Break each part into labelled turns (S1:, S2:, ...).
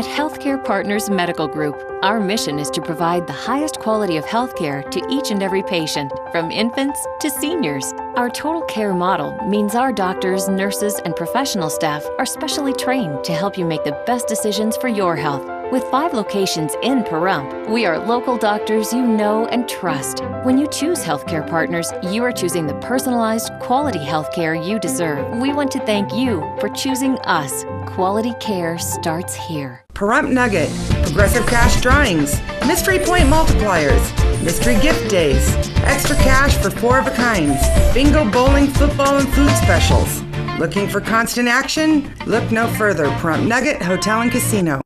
S1: At Healthcare Partners Medical Group, our mission is to provide the highest quality of healthcare to each and every patient, from infants to seniors. Our total care model means our doctors, nurses, and professional staff are specially trained to help you make the best decisions for your health. With 5 locations in Pahrump, we are local doctors you know and trust. When you choose Healthcare Partners, you are choosing the personalized, quality healthcare you deserve. We want to thank you for choosing us. Quality care starts here.
S2: Pahrump Nugget, Progressive Cash Drawings, Mystery Point Multipliers, Mystery Gift Days, Extra Cash for 4 of a kinds, Bingo, Bowling, Football, and Food Specials. Looking for constant action? Look no further. Pahrump Nugget Hotel and Casino.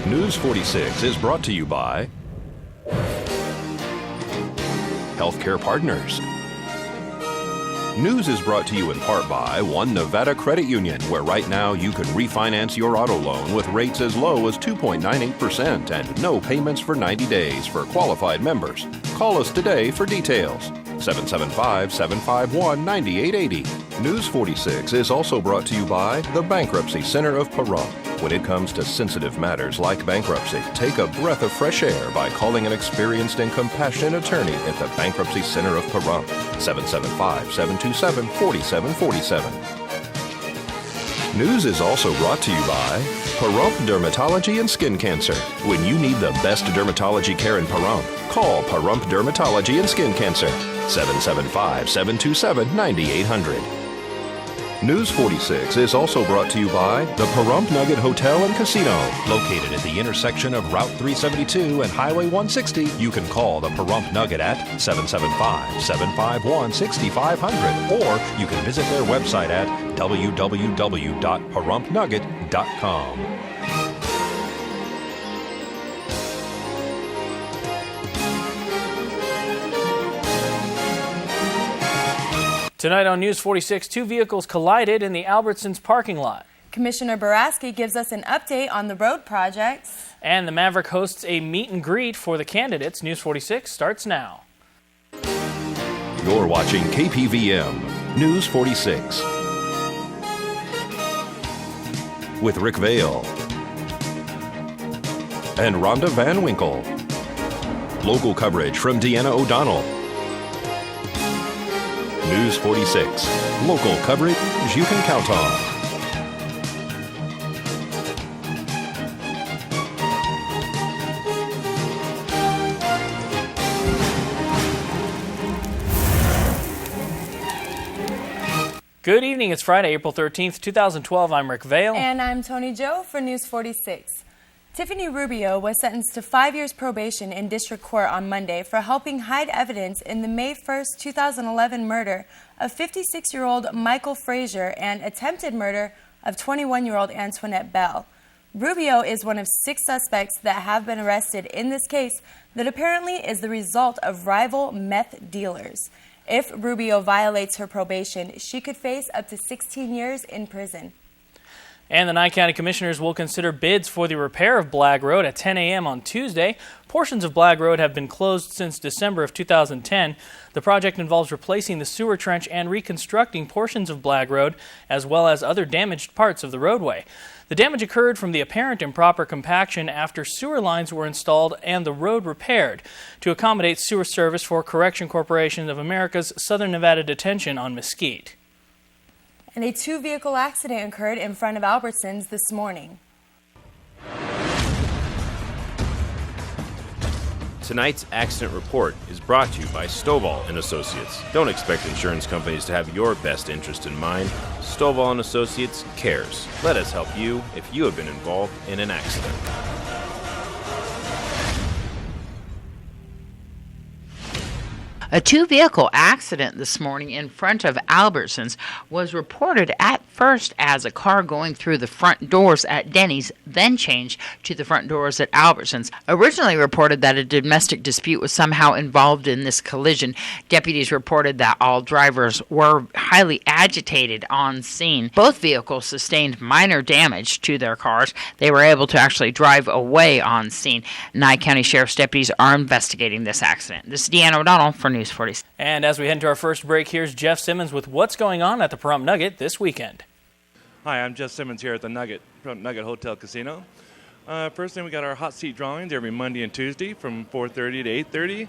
S3: News 46 is brought to you by Healthcare Partners. News is brought to you in part by One Nevada Credit Union, where right now you can refinance your auto loan with rates as low as 2.98% and no payments for 90 days for qualified members. Call us today for details. 775-751-9880. News 46 is also brought to you by the Bankruptcy Center of Pahrump. When it comes to sensitive matters like bankruptcy, take a breath of fresh air by calling an experienced and compassionate attorney at the Bankruptcy Center of Pahrump. 775-727-4747. News is also brought to you by Pahrump Dermatology and Skin Cancer. When you need the best dermatology care in Pahrump, call Pahrump Dermatology and Skin Cancer. 775-727-9800. News 46 is also brought to you by the Pahrump Nugget Hotel and Casino. Located at the intersection of Route 372 and Highway 160, you can call the Pahrump Nugget at 775-751-6500, or you can visit their website at www.pahrumpnugget.com.
S4: Tonight on News 46, 2 vehicles collided in the Albertsons parking lot.
S5: Commissioner Boraski gives us an update on the road projects.
S4: And the Maverick hosts a meet and greet for the candidates. News 46 starts now.
S3: You're watching KPVM News 46 with Rick Vale and Rhonda Van Winkle. Local coverage from Deanna O'Donnell. News 46. Local coverage you can count on.
S4: Good evening. It's Friday, April 13th, 2012. I'm Rick Vale.
S5: And I'm Tony Joe for News 46. Tiffany Rubio was sentenced to 5 years probation in district court on Monday for helping hide evidence in the May 1st, 2011 murder of 56-year-old Michael Frazier and attempted murder of 21-year-old Antoinette Bell. Rubio is one of 6 suspects that have been arrested in this case that apparently is the result of rival meth dealers. If Rubio violates her probation, she could face up to 16 years in prison.
S4: And the Nye County Commissioners will consider bids for the repair of Blagg Road at 10 a.m. on Tuesday. Portions of Blagg Road have been closed since December of 2010. The project involves replacing the sewer trench and reconstructing portions of Blagg Road, as well as other damaged parts of the roadway. The damage occurred from the apparent improper compaction after sewer lines were installed and the road repaired to accommodate sewer service for Correction Corporation of America's Southern Nevada Detention on Mesquite.
S5: And a 2-vehicle accident occurred in front of Albertsons this morning.
S6: Tonight's accident report is brought to you by Stovall & Associates. Don't expect insurance companies to have your best interest in mind. Stovall & Associates cares. Let us help you if you have been involved in an accident.
S7: A 2-vehicle accident this morning in front of Albertsons was reported at first as a car going through the front doors at Denny's, then changed to the front doors at Albertsons. Originally reported that a domestic dispute was somehow involved in this collision. Deputies reported that all drivers were highly agitated on scene. Both vehicles sustained minor damage to their cars. They were able to actually drive away on scene. Nye County Sheriff's deputies are investigating this accident. This is Deanna O'Donnell for News 46.
S4: And as we head into our first break, here's Jeff Simmons with what's going on at the Pahrump Nugget this weekend.
S8: Hi, I'm Jeff Simmons here at the Nugget. from Nugget Hotel Casino. First thing, we got our hot seat drawings every Monday and Tuesday from 4:30 to 8:30.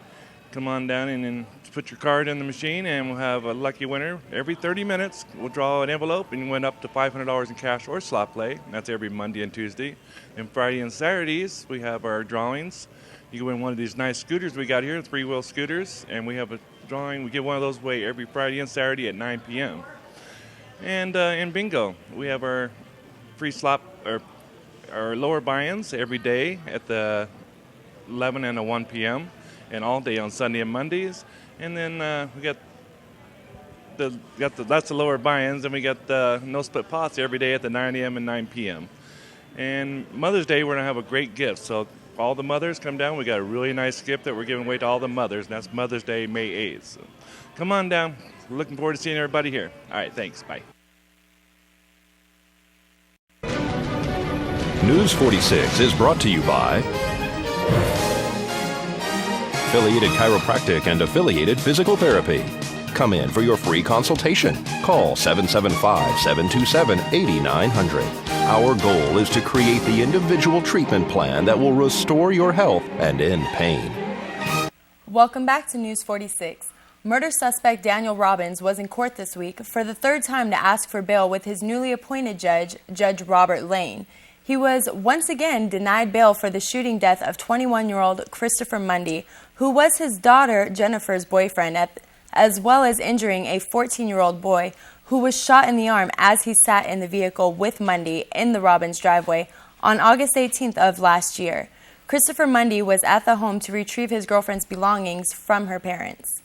S8: Come on down and then put your card in the machine, and we'll have a lucky winner. Every 30 minutes, we'll draw an envelope and win up to $500 in cash or slot play. That's every Monday and Tuesday. And Friday and Saturdays, we have our drawings. You can win one of these nice scooters we got here, 3-wheel scooters, and we have a drawing. We give one of those away every Friday and Saturday at 9 p.m. And in bingo, we have our free slot, our lower buy-ins every day at the 11 and 1 p.m. and all day on Sunday and Mondays. And then we got that's the lower buy-ins, and we got the no split pots every day at the 9 a.m. and 9 p.m. And Mother's Day, we're gonna have a great gift. So all the mothers come down. We got a really nice gift that we're giving away to all the mothers, and that's Mother's Day, May 8th. So come on down. We're looking forward to seeing everybody here. All right, thanks. Bye.
S3: News 46 is brought to you by Affiliated Chiropractic and Affiliated Physical Therapy. Come in for your free consultation. Call 775-727-8900. Our goal is to create the individual treatment plan that will restore your health and end pain.
S5: Welcome back to News 46. Murder suspect Daniel Robbins was in court this week for the third time to ask for bail with his newly appointed judge, Judge Robert Lane. He was once again denied bail for the shooting death of 21-year-old Christopher Mundy, who was his daughter Jennifer's boyfriend, as well as injuring a 14-year-old boy who was shot in the arm as he sat in the vehicle with Mundy in the Robbins driveway on August 18th of last year. Christopher Mundy was at the home to retrieve his girlfriend's belongings from her parents.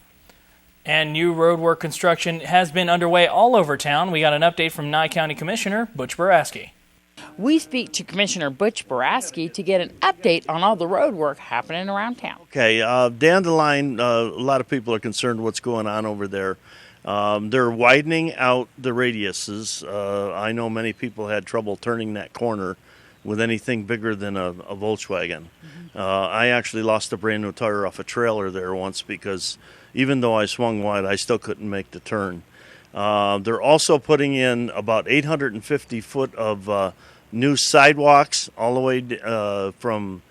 S4: And new roadwork construction has been underway all over town. We got an update from Nye County Commissioner Butch Boraski.
S7: We speak to Commissioner Butch Boraski to get an update on all the road work happening around town.
S9: Okay, Dandelion, a lot of people are concerned what's going on over there. They're widening out the radiuses. I know many people had trouble turning that corner with anything bigger than a Volkswagen. I actually lost a brand new tire off a trailer there once because even though I swung wide, I still couldn't make the turn. They're also putting in about 850 foot of new sidewalks all the way from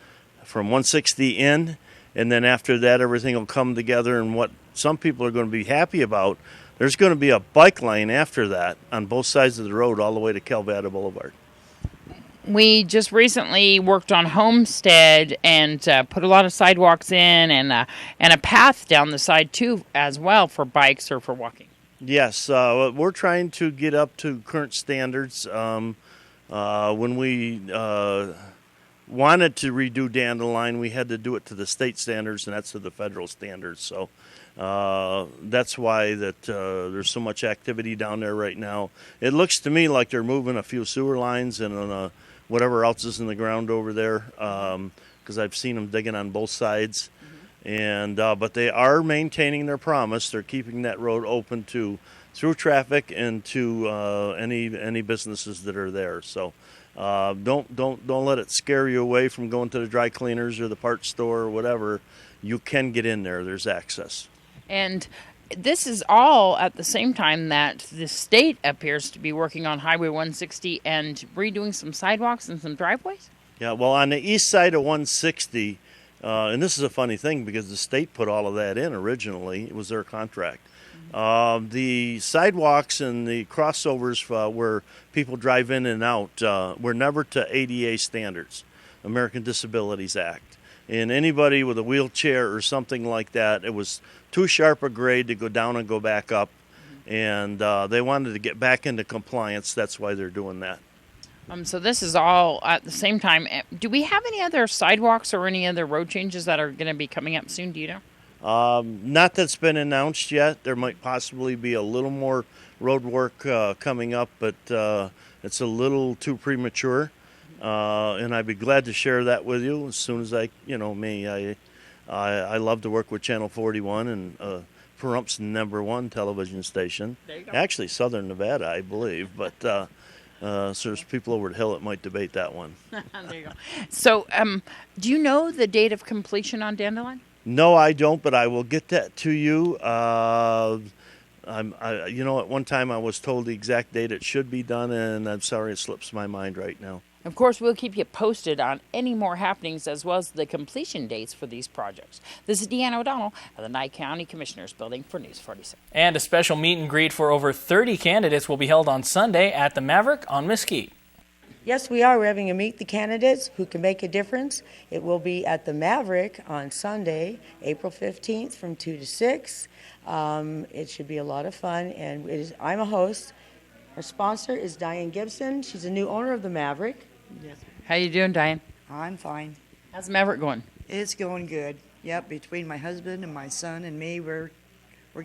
S9: 160 in, and then after that everything will come together. And what some people are going to be happy about, there's going to be a bike lane after that on both sides of the road all the way to Calvada Boulevard.
S7: We just recently worked on Homestead and put a lot of sidewalks in and a path down the side too as well for bikes or for walking.
S9: Yes, we're trying to get up to current standards. When we wanted to redo Dandelion, we had to do it to the state standards, and that's to the federal standards. So that's why there's so much activity down there right now. It looks to me like they're moving a few sewer lines and whatever else is in the ground over there, because I've seen them digging on both sides. And but they are maintaining their promise. They're keeping that road open through traffic and to any businesses that are there. So don't let it scare you away from going to the dry cleaners or the parts store or whatever. You can get in there. There's access.
S7: And this is all at the same time that the state appears to be working on Highway 160 and redoing some sidewalks and some driveways. Yeah,
S9: well, on the east side of 160. And this is a funny thing because the state put all of that in originally. It was their contract. The sidewalks and the crossovers where people drive in and out were never to ADA standards, American Disabilities Act. And anybody with a wheelchair or something like that, it was too sharp a grade to go down and go back up. And they wanted to get back into compliance. That's why they're doing that.
S7: So this is all at the same time. Do we have any other sidewalks or any other road changes that are going to be coming up soon? Do you know?
S9: Not that's been announced yet. There might possibly be a little more road work coming up, but it's a little too premature. And I'd be glad to share that with you as soon as I love to work with Channel 41 and Pahrump's #1 television station. There you go. Actually, Southern Nevada, I believe, but. So there's people over the hill that might debate that one.
S7: There you go. So, do you know the date of completion on Dandelion?
S9: No, I don't, but I will get that to you. At one time I was told the exact date it should be done, and I'm sorry it slips my mind right now.
S7: Of course, we'll keep you posted on any more happenings as well as the completion dates for these projects. This is Deanna O'Donnell of the Nye County Commissioners Building for News 46.
S4: And a special meet and greet for over 30 candidates will be held on Sunday at the Maverick on Mesquite.
S10: Yes, we are. We're having a Meet the Candidates Who Can Make a Difference. It will be at the Maverick on Sunday, April 15th from 2 to 6. It should be a lot of fun, and I'm a host. Our sponsor is Diane Gibson. She's a new owner of the Maverick.
S7: Yes. How you doing, Diane?
S11: I'm fine.
S7: How's the Maverick going?
S11: It's going good. Yep, between my husband and my son and me, we're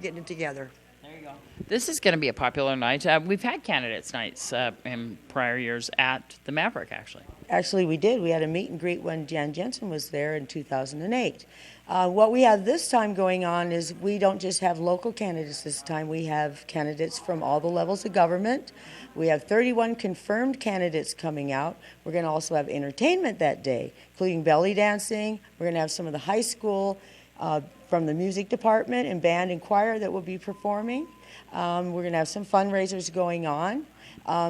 S11: getting it together.
S7: There you go. This is going to be a popular night. We've had candidates nights in prior years at the Maverick, actually.
S10: Actually, we did. We had a meet and greet when Jan Jensen was there in 2008. What we have this time going on is we don't just have local candidates this time. We have candidates from all the levels of government. We have 31 confirmed candidates coming out. We're going to also have entertainment that day, including belly dancing. We're going to have some of the high school from the music department and band and choir that will be performing. We're going to have some fundraisers going on.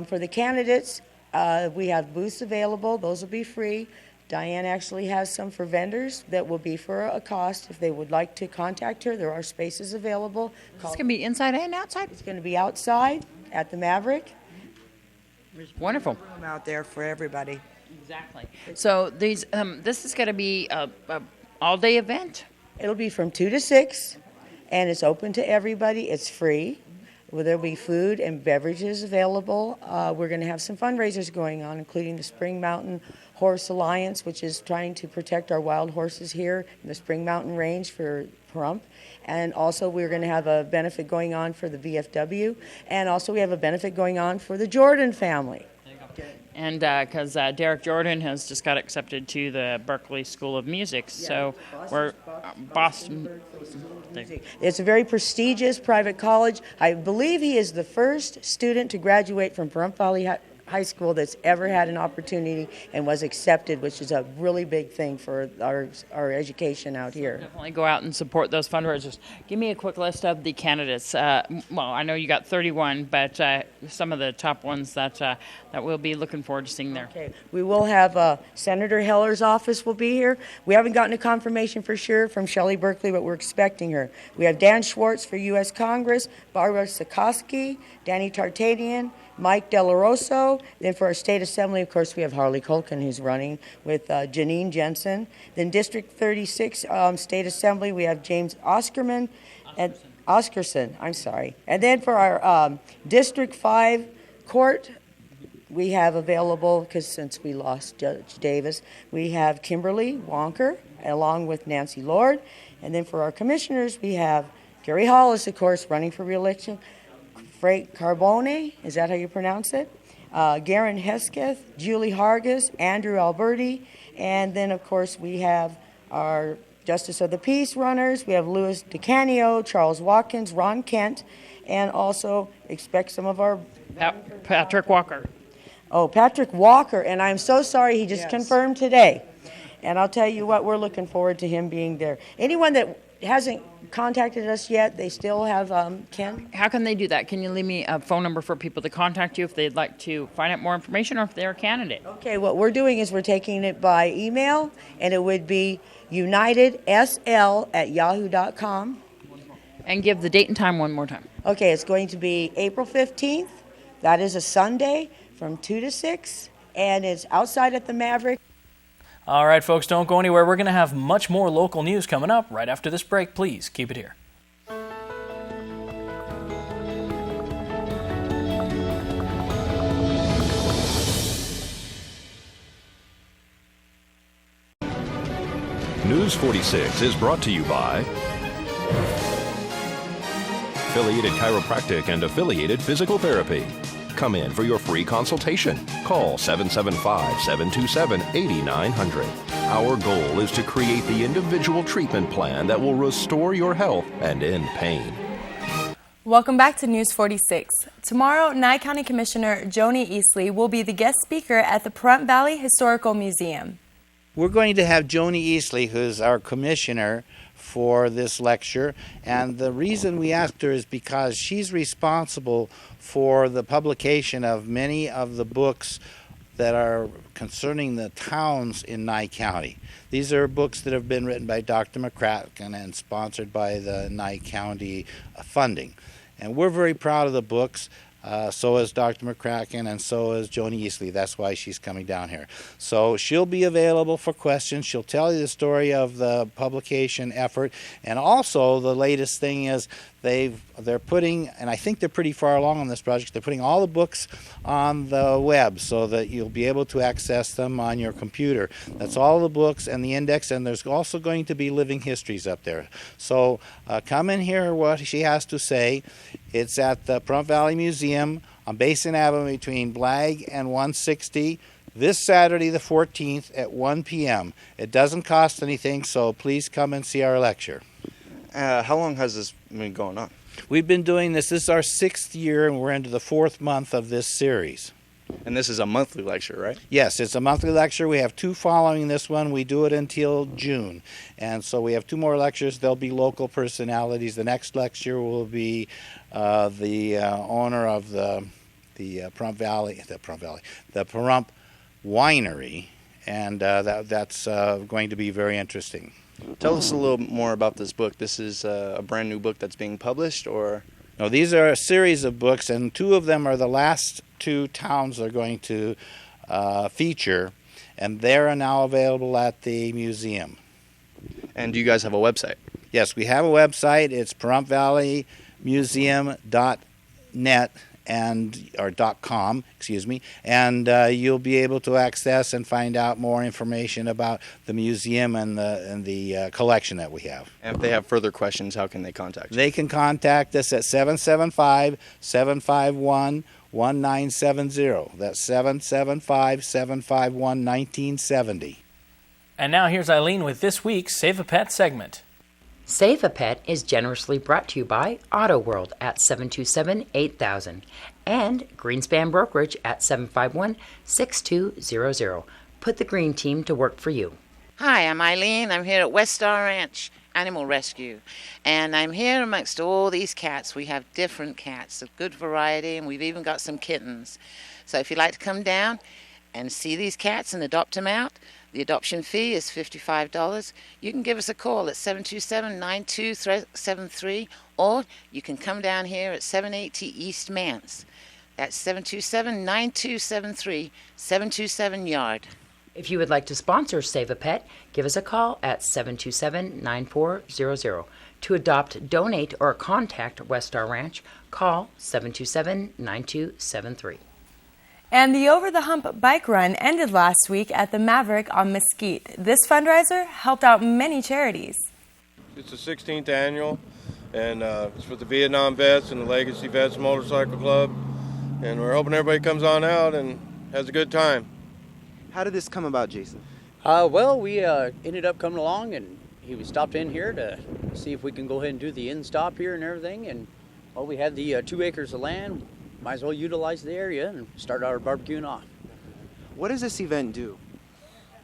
S10: For the candidates, we have booths available. Those will be free. Diane actually has some for vendors that will be for a cost. If they would like to contact her, there are spaces available.
S7: Is this going to be inside and outside?
S10: It's going to be outside at the Maverick.
S7: Wonderful.
S11: Room out there for everybody.
S7: Exactly. So this is going to be a all-day event?
S10: It'll be from 2 to 6, and it's open to everybody. It's free. There'll be food and beverages available. We're going to have some fundraisers going on, including the Spring Mountain Horse Alliance, which is trying to protect our wild horses here in the Spring Mountain Range for Pahrump. And also we're going to have a benefit going on for the VFW. And also we have a benefit going on for the Jordan family.
S7: And because Derek Jordan has just got accepted to the Berkeley School of Music, so we're Boston.
S10: It's a very prestigious private college. I believe he is the first student to graduate from Pahrump Valley High School that's ever had an opportunity and was accepted, which is a really big thing for our education out here.
S7: Definitely go out and support those fundraisers. Give me a quick list of the candidates. Well, I know you got 31, but some of the top ones that we'll be looking forward to seeing there.
S10: Okay, we will have Senator Heller's office will be here. We haven't gotten a confirmation for sure from Shelley Berkeley, but we're expecting her. We have Dan Schwartz for U.S. Congress, Barbara Sikorsky, Danny Tartanian, Mike Delaroso. Then for our state assembly, of course, we have Harley Colkin, who's running with Janine Jensen. Then District 36 state assembly, we have James Oscarson. I'm sorry. And then for our District 5 court, we have available, because since we lost Judge Davis, we have Kimberly Wonker along with Nancy Lord. And then for our commissioners, we have Gary Hollis, of course, running for re-election. Frank Carbone, is that how you pronounce it? Garen Hesketh, Julie Hargis, Andrew Alberti, and then, of course, we have our Justice of the Peace runners. We have Louis DeCanio, Charles Watkins, Ron Kent, and also expect some of our...
S7: Patrick Walker.
S10: Oh, Patrick Walker, and I'm so sorry he just confirmed today. And I'll tell you what, we're looking forward to him being there. Anyone that hasn't contacted us yet, they still have Ken.
S7: How can they do that? Can you leave me a phone number for people to contact you if they'd like to find out more information or if they're a candidate?
S10: Okay, what we're doing is we're taking it by email, and it would be unitedsl@yahoo.com.
S7: And give the date and time one more time.
S10: Okay, it's going to be April 15th. That is a Sunday from 2 to 6, and it's outside at the Maverick.
S4: All right, folks, don't go anywhere. We're going to have much more local news coming up right after this break. Please keep it here.
S3: News 46 is brought to you by Affiliated Chiropractic and Affiliated Physical Therapy. Come in for your free consultation. Call 775-727-8900. Our goal is to create the individual treatment plan that will restore your health and end pain.
S5: Welcome back to News 46. Tomorrow, Nye County Commissioner Joni Easley will be the guest speaker at the Pahrump Valley Historical Museum.
S12: We're going to have Joni Easley, who's our commissioner, for this lecture, and the reason we asked her is because she's responsible for the publication of many of the books that are concerning the towns in Nye County. These are books that have been written by Dr. McCracken and sponsored by the Nye County funding. And we're very proud of the books. So is Dr. McCracken, and so is Joni Easley. That's why she's coming down here. So she'll be available for questions. She'll tell you the story of the publication effort. And also, the latest thing is they're putting, and I think they're pretty far along on this project, they're putting all the books on the web so that you'll be able to access them on your computer. That's all the books and the index, and there's also going to be living histories up there. So come and hear what she has to say. It's at the Pahrump Valley Museum on Basin Avenue between Blag and 160 this Saturday the 14th at 1 p.m. It doesn't cost anything, so please come and see our lecture.
S13: How long has this been going on?
S12: We've been doing this. This is our 6th year, and we're into the 4th month of this series.
S13: And this is a monthly lecture, right?
S12: Yes, it's a monthly lecture. We have 2 following this one. We do it until June. And so we have 2 more lectures. There'll be local personalities. The next lecture will be the owner of the Pahrump Winery, and that's going to be very interesting.
S13: Tell us a little more about this book. This is a brand new book that's being published, or?
S12: No, these are a series of books, and 2 of them are the last 2 towns they're going to feature, and they're now available at the museum.
S13: And do you guys have a website?
S12: Yes, we have a website. It's PahrumPValleyMuseum.net or .com, and you'll be able to access and find out more information about the museum and the collection that we have.
S13: And if they have further questions, how can they contact you?
S12: They can contact us at 775-751-1970. That's 775-751-1970.
S4: And now here's Eileen with this week's Save a Pet segment.
S14: Save a Pet is generously brought to you by Auto World at 727-8000 and Greenspan Brokerage at 751-6200. Put the green team to work for you.
S15: Hi, I'm Eileen. I'm here at West Star Ranch Animal Rescue, and I'm here amongst all these cats. We have different cats of good variety, and we've even got some kittens. So if you'd like to come down and see these cats and adopt them out, the adoption fee is $55. You can give us a call at 727-9273, or you can come down here at 780 East Mance. That's 727-9273, 727 Yard.
S14: If you would like to sponsor Save a Pet, give us a call at 727-9400. To adopt, donate, or contact West Star Ranch, call 727-9273.
S5: And the Over the Hump bike run ended last week at the Maverick on Mesquite. This fundraiser helped out many charities.
S16: It's the 16th annual, and it's for the Vietnam Vets and the Legacy Vets Motorcycle Club. And we're hoping everybody comes on out and has a good time.
S17: How did this come about, Jason?
S18: Well, we ended up coming along, and he stopped in here to see if we can go ahead and do the end stop here and everything. And well, we had the 2 acres of land. Might as well utilize the area and start our barbecuing off.
S17: What does this event do?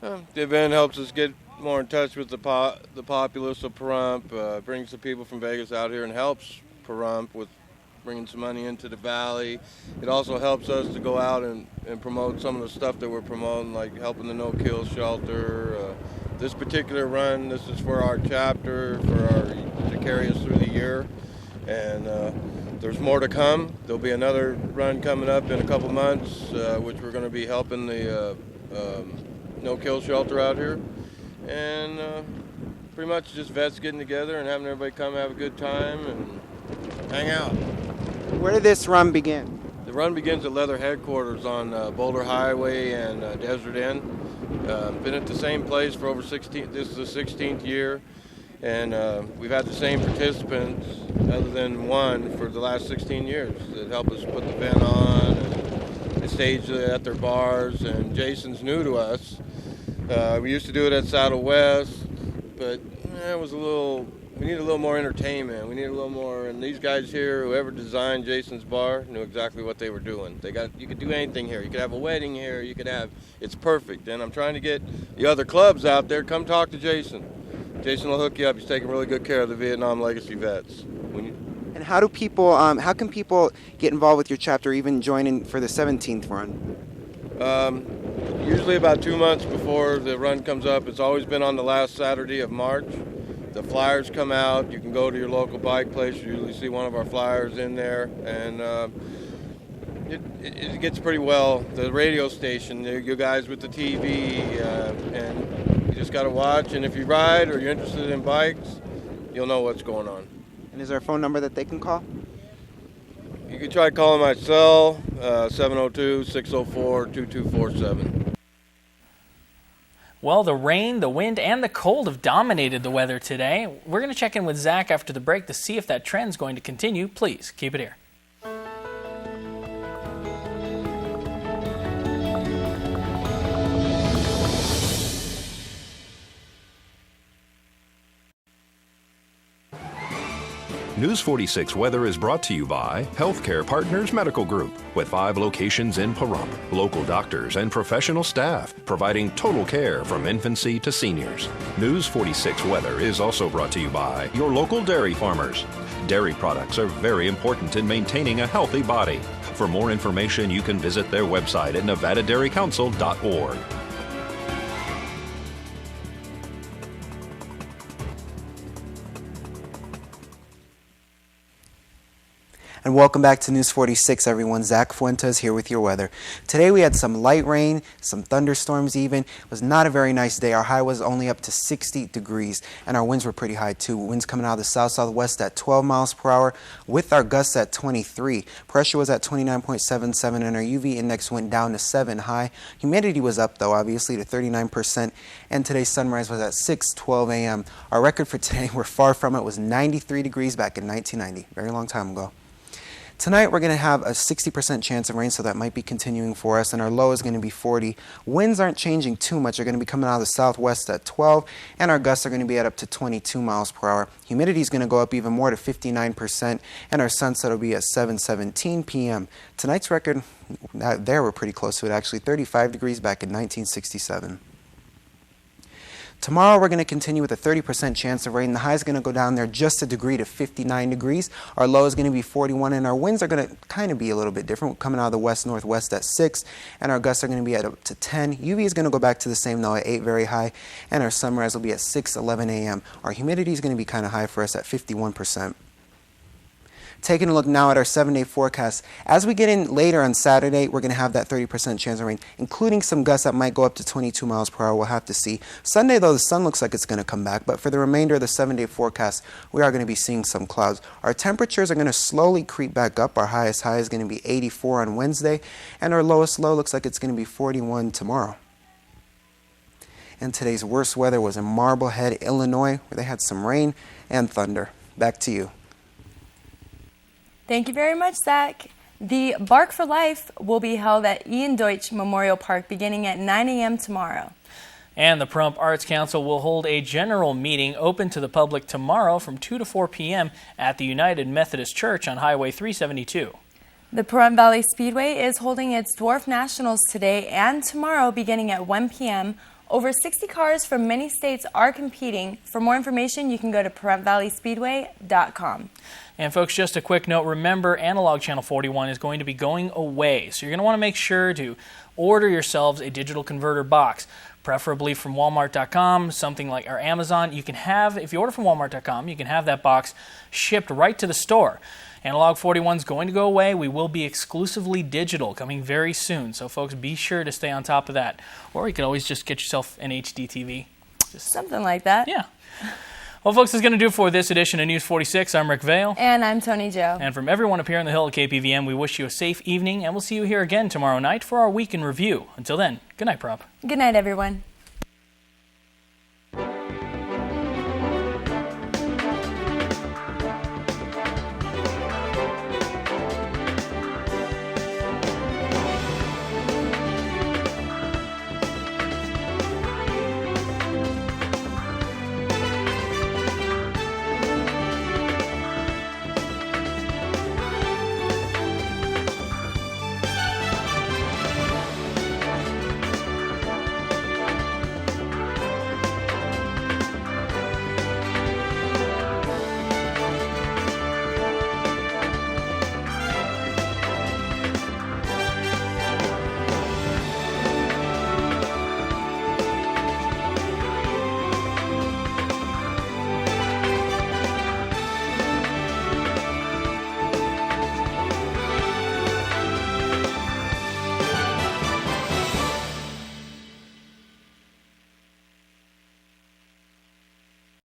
S16: The event helps us get more in touch with the populace of Pahrump, brings the people from Vegas out here and helps Pahrump with bringing some money into the valley. It also helps us to go out and promote some of the stuff that we're promoting, like helping the no-kill shelter. This particular run, this is for our chapter, to carry us through the year. And there's more to come. There'll be another run coming up in a couple months, which we're going to be helping the no-kill shelter out here. And pretty much just vets getting together and having everybody come have a good time and hang out.
S17: Where did this run begin?
S16: The run begins at Leather Headquarters on Boulder Highway and Desert Inn. Been at the same place for over 16, this is the 16th year. And we've had the same participants, other than one, for the last 16 years that help us put the event on and stage at their bars. And Jason's new to us. We used to do it at Saddle West, but it was we need a little more entertainment. We need a little more, and these guys here, whoever designed Jason's bar, knew exactly what they were doing. You could do anything here. You could have a wedding here. It's perfect. And I'm trying to get the other clubs out there, come talk to Jason. Jason will hook you up. He's taking really good care of the Vietnam Legacy Vets.
S17: And how can people get involved with your chapter, even join in for the 17th run?
S16: Usually about 2 months before the run comes up. It's always been on the last Saturday of March. The flyers come out. You can go to your local bike place. You usually see one of our flyers in there, and it gets pretty well. The radio station, you guys with the TV, and you just got to watch. And if you ride or you're interested in bikes, you'll know what's going on.
S17: And is there a phone number that they can call?
S16: You can try calling my cell, 702-604-2247.
S4: Well, the rain, the wind, and the cold have dominated the weather today. We're going to check in with Zach after the break to see if that trend's going to continue. Please keep it here.
S3: News 46 weather is brought to you by Healthcare Partners Medical Group, with 5 locations in Pahrump. Local doctors and professional staff providing total care from infancy to seniors. News 46 weather is also brought to you by your local dairy farmers. Dairy products are very important in maintaining a healthy body. For more information, you can visit their website at nevadadairycouncil.org.
S17: And welcome back to News 46, everyone. Zach Fuentes here with your weather. Today we had some light rain, some thunderstorms even. It was not a very nice day. Our high was only up to 60 degrees, and our winds were pretty high too. Winds coming out of the south-southwest at 12 miles per hour with our gusts at 23. Pressure was at 29.77, and our UV index went down to 7 high. Humidity was up, though, obviously, to 39%, and today's sunrise was at 6:12 a.m. Our record for today, we're far from it, was 93 degrees back in 1990. Very long time ago. Tonight we're going to have a 60% chance of rain, so that might be continuing for us, and our low is going to be 40. Winds aren't changing too much. They're going to be coming out of the southwest at 12, and our gusts are going to be at up to 22 miles per hour. Humidity is going to go up even more to 59%, and our sunset will be at 7:17 p.m. Tonight's record, there we're pretty close to it actually, 35 degrees back in 1967. Tomorrow we're going to continue with a 30% chance of rain. The high is going to go down there just a degree to 59 degrees. Our low is going to be 41, and our winds are going to kind of be a little bit different. We're coming out of the west-northwest at 6, and our gusts are going to be at up to 10. UV is going to go back to the same though at 8, very high, and our sunrise will be at 6:11 a.m. Our humidity is going to be kind of high for us at 51%. Taking a look now at our 7-day forecast. As we get in later on Saturday, we're going to have that 30% chance of rain, including some gusts that might go up to 22 miles per hour. We'll have to see. Sunday, though, the sun looks like it's going to come back, but for the remainder of the 7-day forecast, we are going to be seeing some clouds. Our temperatures are going to slowly creep back up. Our highest high is going to be 84 on Wednesday, and our lowest low looks like it's going to be 41 tomorrow. And today's worst weather was in Marblehead, Illinois, where they had some rain and thunder. Back to you.
S5: Thank you very much, Zach. The Bark for Life will be held at Ian Deutsch Memorial Park beginning at 9 a.m. tomorrow.
S4: And the Pahrump Arts Council will hold a general meeting open to the public tomorrow from 2 to 4 p.m. at the United Methodist Church on Highway 372.
S5: The Pahrump Valley Speedway is holding its Dwarf Nationals today and tomorrow beginning at 1 p.m. Over 60 cars from many states are competing. For more information, you can go to PahrumPValleyspeedway.com.
S4: And folks, just a quick note, remember Analog Channel 41 is going to be going away, so you're going to want to make sure to order yourselves a digital converter box, preferably from Walmart.com, something like or Amazon. You can have, if you order from Walmart.com, you can have that box shipped right to the store. Analog 41 is going to go away. We will be exclusively digital coming very soon, so folks, be sure to stay on top of that. Or you can always just get yourself an HD TV.
S5: Just something like that.
S4: Yeah. Well, folks, that's going to do for this edition of News 46. I'm Rick Vale.
S5: And I'm Tony Joe.
S4: And from everyone up here on the Hill at KPVM, we wish you a safe evening, and we'll see you here again tomorrow night for our Week in Review. Until then, good night, Pahrump.
S5: Good night, everyone.